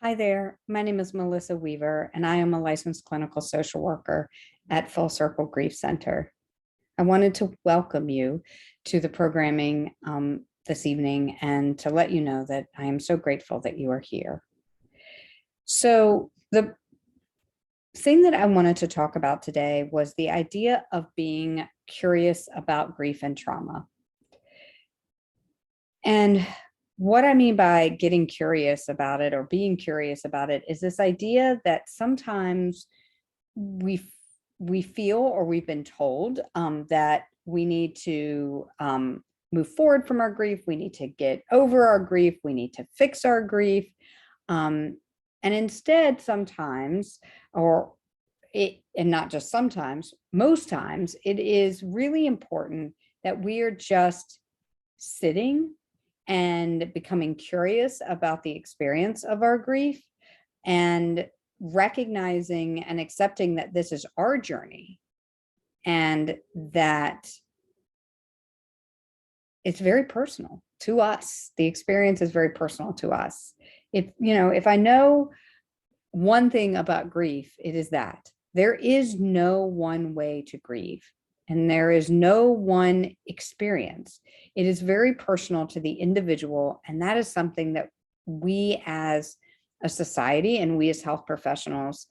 Hi there. My name is Melissa Weaver, and I am a licensed clinical social worker at Full Circle Grief Center. I wanted to welcome you to the programming this evening and to let you know that I am so grateful that you are here. So the thing that I wanted to talk about today was the idea of being curious about grief and trauma. And what I mean by getting curious about it or being curious about it is this idea that sometimes we feel or we've been told that we need to move forward from our grief. We need to get over our grief. We need to fix our grief. And instead, sometimes, and not just sometimes, most times, it is really important that we are just sitting and becoming curious about the experience of our grief and recognizing and accepting that this is our journey and that it's very personal to us. The experience is very personal to us. If I know one thing about grief, it is that there is no one way to grieve. And there is no one experience. It is very personal to the individual. And that is something that we as a society and we as health professionals,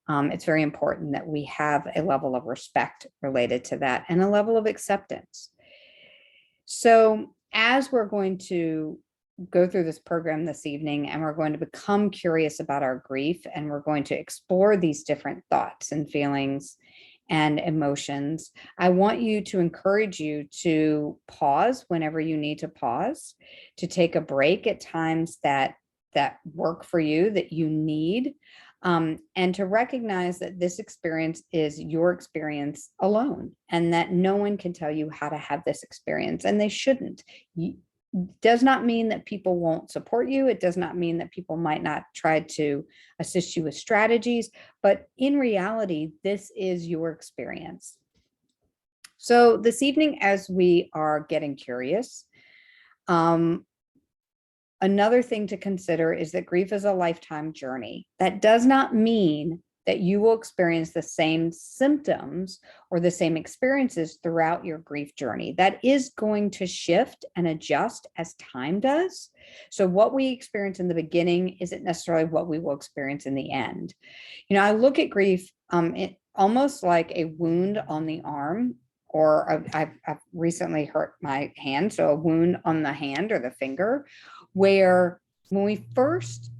it's very important that we have a level of respect related to that and a level of acceptance. So as we're going to go through this program this evening and we're going to become curious about our grief and we're going to explore these different thoughts and feelings and emotions, I want you to encourage you to pause whenever you need to pause, to take a break at times that work for you, that you need, and to recognize that this experience is your experience alone and that no one can tell you how to have this experience, and they shouldn't. Does not mean that people won't support you. It does not mean that people might not try to assist you with strategies, but in reality, this is your experience. So this evening, as we are getting curious, another thing to consider is that grief is a lifetime journey. That does not mean that you will experience the same symptoms or the same experiences throughout your grief journey. That is going to shift and adjust as time does. So what we experience in the beginning isn't necessarily what we will experience in the end. I look at grief almost like a wound on the arm, or I've recently hurt my hand, so a wound on the hand or the finger, where when we first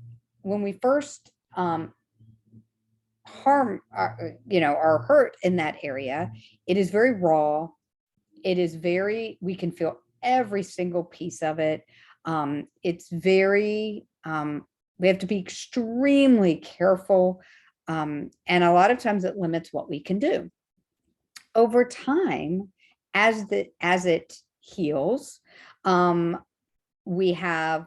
harm, are hurt in that area, it is very raw. We can feel every single piece of it. It's very, we have to be extremely careful. And a lot of times it limits what we can do. Over time, as it heals, we have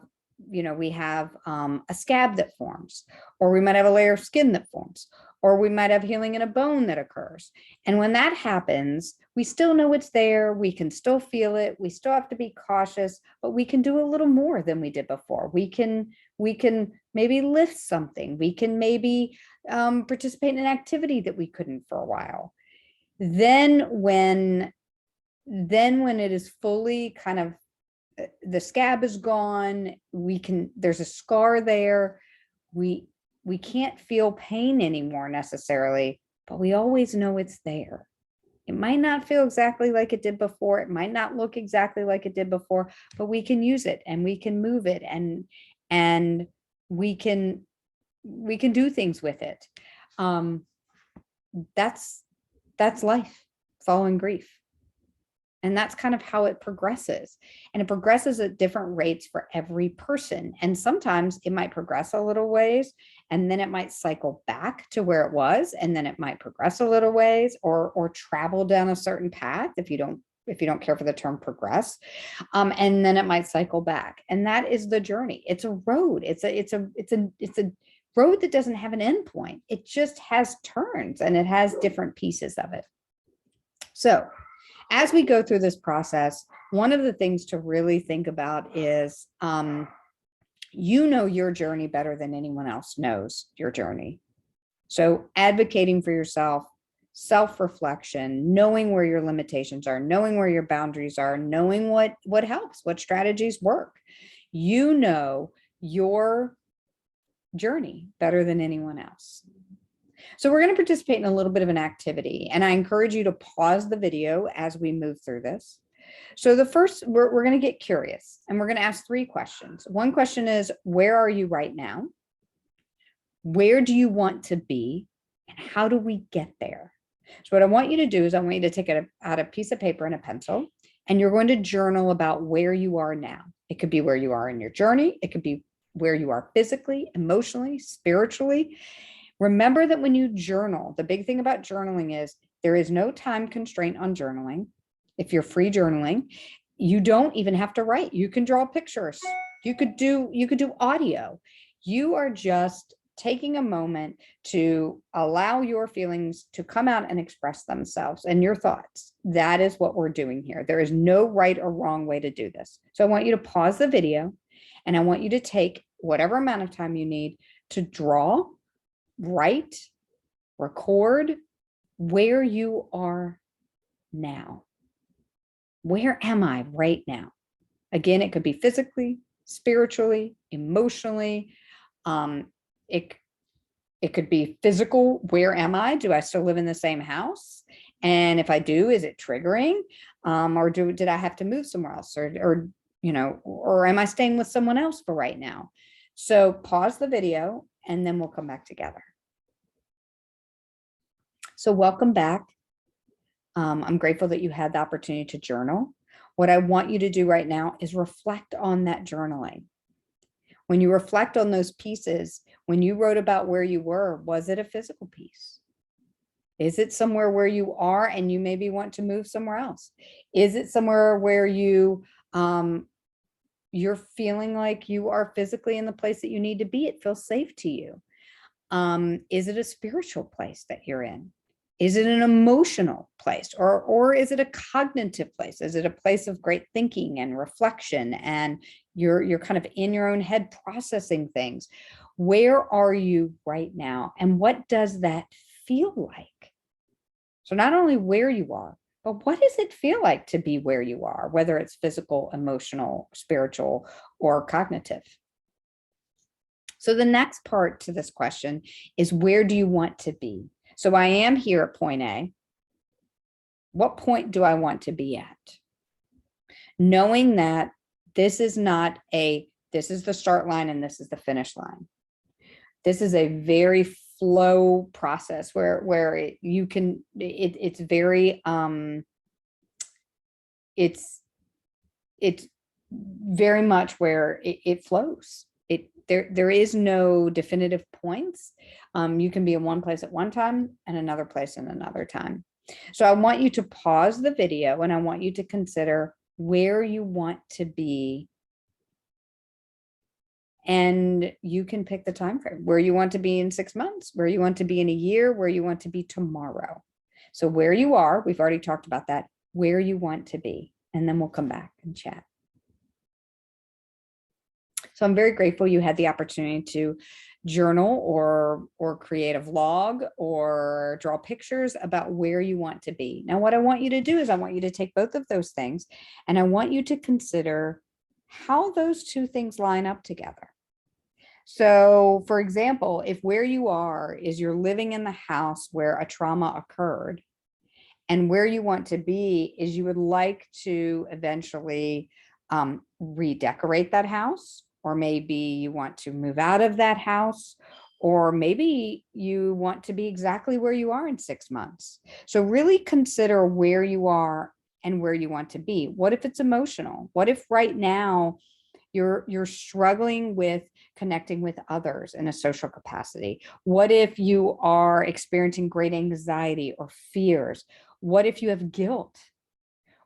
a scab that forms, or we might have a layer of skin that forms, or we might have healing in a bone that occurs. And when that happens, we still know it's there. We can still feel it. We still have to be cautious, but we can do a little more than we did before. We can maybe lift something. We can maybe participate in an activity that we couldn't for a while. Then when it is fully kind of, the scab is gone, there's a scar there. We can't feel pain anymore necessarily, but we always know it's there. It might not feel exactly like it did before. It might not look exactly like it did before, but we can use it and we can move it and we can do things with it. That's life following grief. And that's kind of how it progresses. And it progresses at different rates for every person. And sometimes it might progress a little ways, and then it might cycle back to where it was, and then it might progress a little ways or travel down a certain path if you don't care for the term progress. And then it might cycle back. And that is the journey. It's a road. It's a road that doesn't have an end point. It just has turns and it has different pieces of it. So as we go through this process, one of the things to really think about is, You know your journey better than anyone else knows your journey. So advocating for yourself, self-reflection, knowing where your limitations are, knowing where your boundaries are, knowing what helps, what strategies work. You know your journey better than anyone else. So we're going to participate in a little bit of an activity, and I encourage you to pause the video as we move through this. So the first, we're going to get curious, and we're going to ask 3 questions. One question is, where are you right now? Where do you want to be? And how do we get there? So what I want you to do is I want you to take out a piece of paper and a pencil, and you're going to journal about where you are now. It could be where you are in your journey. It could be where you are physically, emotionally, spiritually. Remember that when you journal, the big thing about journaling is there is no time constraint on journaling. If you're free journaling, you don't even have to write. You can draw pictures. You could do audio. You are just taking a moment to allow your feelings to come out and express themselves and your thoughts. That is what we're doing here. There is no right or wrong way to do this. So I want you to pause the video, and I want you to take whatever amount of time you need to draw, write, record where you are now. Where am I right now? Again, it could be physically, spiritually, emotionally. It could be physical. Where am I? Do I still live in the same house? And if I do, is it triggering? Or did I have to move somewhere else? Or am I staying with someone else for right now? So pause the video, and then we'll come back together. So welcome back. I'm grateful that you had the opportunity to journal. What I want you to do right now is reflect on that journaling. When you reflect on those pieces, when you wrote about where you were, was it a physical piece? Is it somewhere where you are and you maybe want to move somewhere else? Is it somewhere where you're feeling like you are physically in the place that you need to be? It feels safe to you. Is it a spiritual place that you're in? Is it an emotional place, or is it a cognitive place? Is it a place of great thinking and reflection, and you're kind of in your own head processing things? Where are you right now, and what does that feel like? So not only where you are, but what does it feel like to be where you are, whether it's physical, emotional, spiritual, or cognitive? So the next part to this question is, where do you want to be? So I am here at point A. What point do I want to be at? Knowing that this is the start line and this is the finish line. This is a very flow process where it's very much where it flows. There is no definitive points. You can be in one place at one time and another place in another time. So I want you to pause the video, and I want you to consider where you want to be. And you can pick the time frame, where you want to be in 6 months, where you want to be in a year, where you want to be tomorrow. So where you are, we've already talked about that, where you want to be, and then we'll come back and chat. So I'm very grateful you had the opportunity to journal or create a vlog or draw pictures about where you want to be. Now, what I want you to do is I want you to take both of those things, and I want you to consider how those two things line up together. So, for example, if where you are is you're living in the house where a trauma occurred, and where you want to be is you would like to eventually redecorate that house, or maybe you want to move out of that house, or maybe you want to be exactly where you are in 6 months. So really consider where you are and where you want to be. What if it's emotional? What if right now you're struggling with connecting with others in a social capacity? What if you are experiencing great anxiety or fears? What if you have guilt?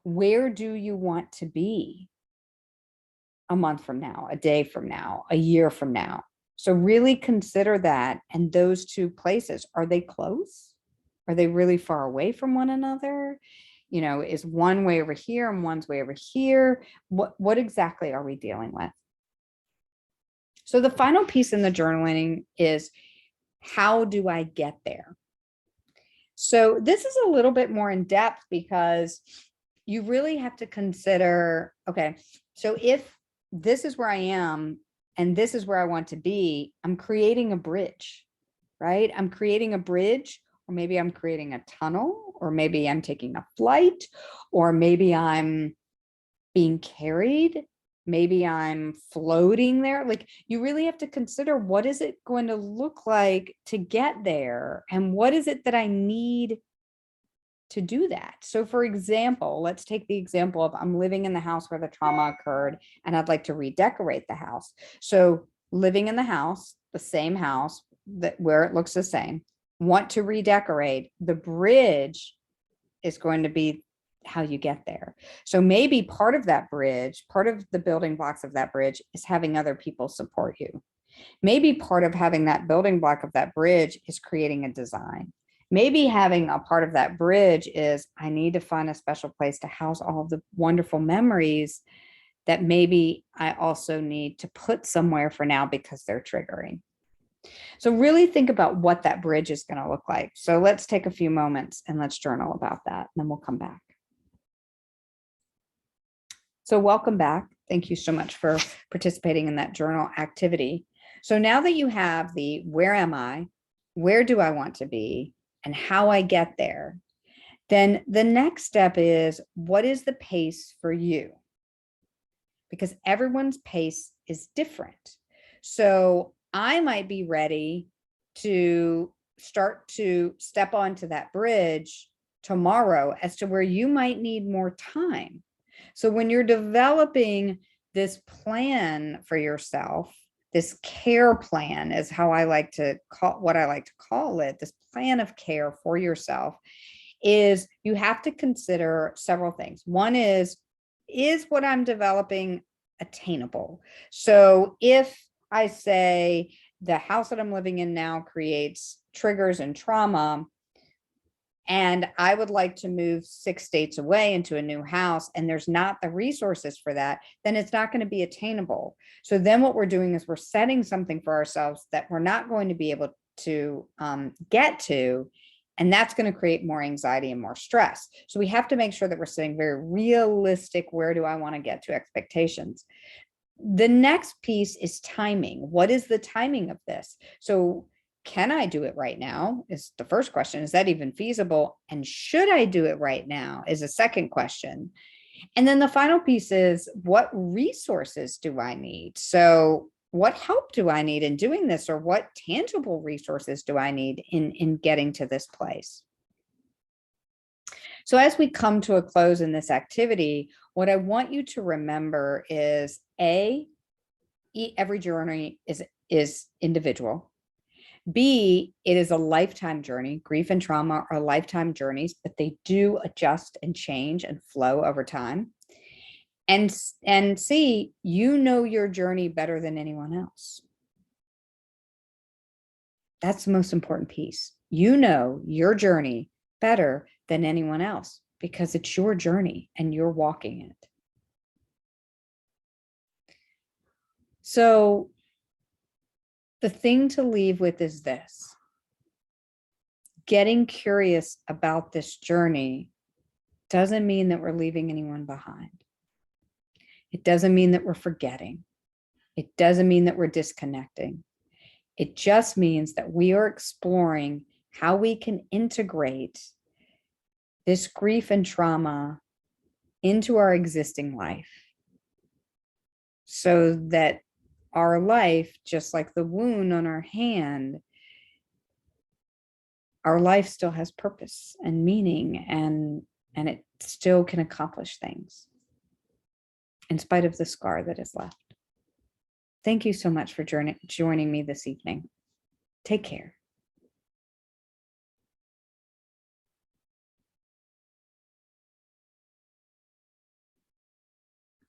Where do you want to be a month from now, a day from now, a year from now? So really consider that. And those two places, are they close? Are they really far away from one another? Is one way over here and one's way over here? What exactly are we dealing with? So the final piece in the journaling is, how do I get there? So this is a little bit more in depth because you really have to consider, okay, so if this is where I am and this is where I want to be, I'm creating a bridge, right? I'm creating a bridge, or maybe I'm creating a tunnel, or maybe I'm taking a flight, or maybe I'm being carried. Maybe I'm floating there. Like, you really have to consider, what is it going to look like to get there? And what is it that I need to do that? So for example, let's take the example of, I'm living in the house where the trauma occurred and I'd like to redecorate the house. So living in the house, the same house that where it looks the same, want to redecorate, the bridge is going to be how you get there. So maybe part of that bridge, part of the building blocks of that bridge is having other people support you. Maybe part of having that building block of that bridge is creating a design. Maybe having a part of that bridge is, I need to find a special place to house all of the wonderful memories that maybe I also need to put somewhere for now because they're triggering. So really think about what that bridge is going to look like. So let's take a few moments and let's journal about that, and then we'll come back. So welcome back. Thank you so much for participating in that journal activity. So now that you have the where am I, where do I want to be, and how I get there, then the next step is, what is the pace for you? Because everyone's pace is different. So I might be ready to start to step onto that bridge tomorrow, as to where you might need more time. So when you're developing this plan for yourself, this care plan is how I like to call, what I like to call it, this plan of care for yourself, is you have to consider several things. One is what I'm developing attainable? So if I say the house that I'm living in now creates triggers and trauma, and I would like to move 6 states away into a new house, and there's not the resources for that, then it's not going to be attainable. So then what we're doing is we're setting something for ourselves that we're not going to be able to get to, and that's going to create more anxiety and more stress. So we have to make sure that we're setting very realistic, where do I want to get to expectations. The next piece is timing. What is the timing of this? So can I do it right now is the first question. Is that even feasible? And should I do it right now is a second question. And then the final piece is, what resources do I need? So what help do I need in doing this? Or what tangible resources do I need in getting to this place? So as we come to a close in this activity, what I want you to remember is, every journey is individual. B, it is a lifetime journey. Grief and trauma are lifetime journeys, but they do adjust and change and flow over time. And C, you know your journey better than anyone else. That's the most important piece. You know your journey better than anyone else because it's your journey and you're walking it. So the thing to leave with is this: getting curious about this journey doesn't mean that we're leaving anyone behind. It doesn't mean that we're forgetting. It doesn't mean that we're disconnecting. It just means that we are exploring how we can integrate this grief and trauma into our existing life, so that our life, just like the wound on our hand, our life still has purpose and meaning, and it still can accomplish things in spite of the scar that is left. Thank you so much for joining me this evening. Take care.